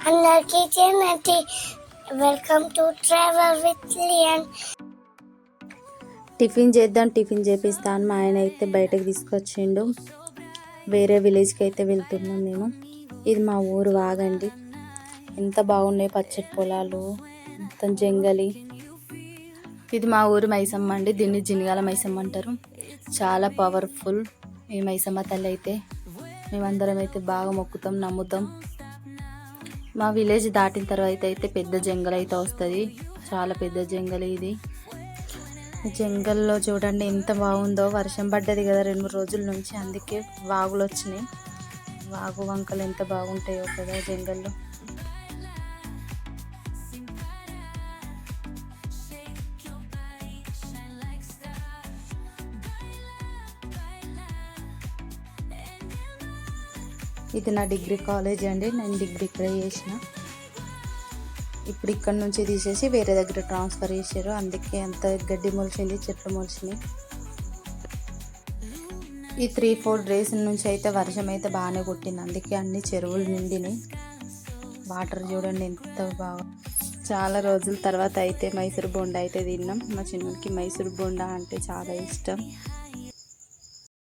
అందరికీ చేయండి. Welcome to travel with లియన్. టిఫిన్ చేద్దాం, టిఫిన్ చేపిస్తాను. మా ఆయన అయితే బయటకు తీసుకొచ్చిండు. వేరే విలేజ్కి అయితే వెళ్తున్నాం మేము. ఇది మా ఊరు వాగండి. ఎంత బాగున్నాయి పచ్చటి పొలాలు, మొత్తం జంగలి. ఇది మా ఊరు మైసమ్మ అండి. దీన్ని జినిగాల మైసమ్మ అంటారు. చాలా పవర్ఫుల్ ఈ మైసమ్మ తల్లి అయితే. మేమందరం అయితే బాగా మొక్కుతాం, నమ్ముతాం. మా విలేజ్ దాటిన తర్వాత అయితే పెద్ద జంగల్ అయితే వస్తుంది. చాలా పెద్ద జంగల్ ఇది. జంగల్లో చూడండి ఎంత బాగుందో. వర్షం పడ్డది కదా 2-3 రోజుల నుంచి, అందుకే వాగులు వచ్చినాయి. వాగు వంకలు ఎంత బాగుంటాయో కదా జంగల్లో. ఇది నా డిగ్రీ కాలేజ్ అండి. నేను డిగ్రీ ఇక్కడే చేసిన. ఇప్పుడు ఇక్కడ నుంచి తీసేసి వేరే దగ్గర ట్రాన్స్ఫర్ చేశారు. అందుకే అంత గడ్డి మొలిచింది, చెట్లు మొలిచినాయి. ఈ 3-4 డేస్ నుంచి అయితే వర్షం అయితే బాగానే కొట్టింది. అందుకే అన్ని చెరువులు నిండినాయి. వాటర్ చూడండి ఎంత బాగా. చాలా రోజుల తర్వాత అయితే మైసూర్ బోండా అయితే తిన్నాం. మా చిన్నకి మైసూర్ బోండా అంటే చాలా ఇష్టం.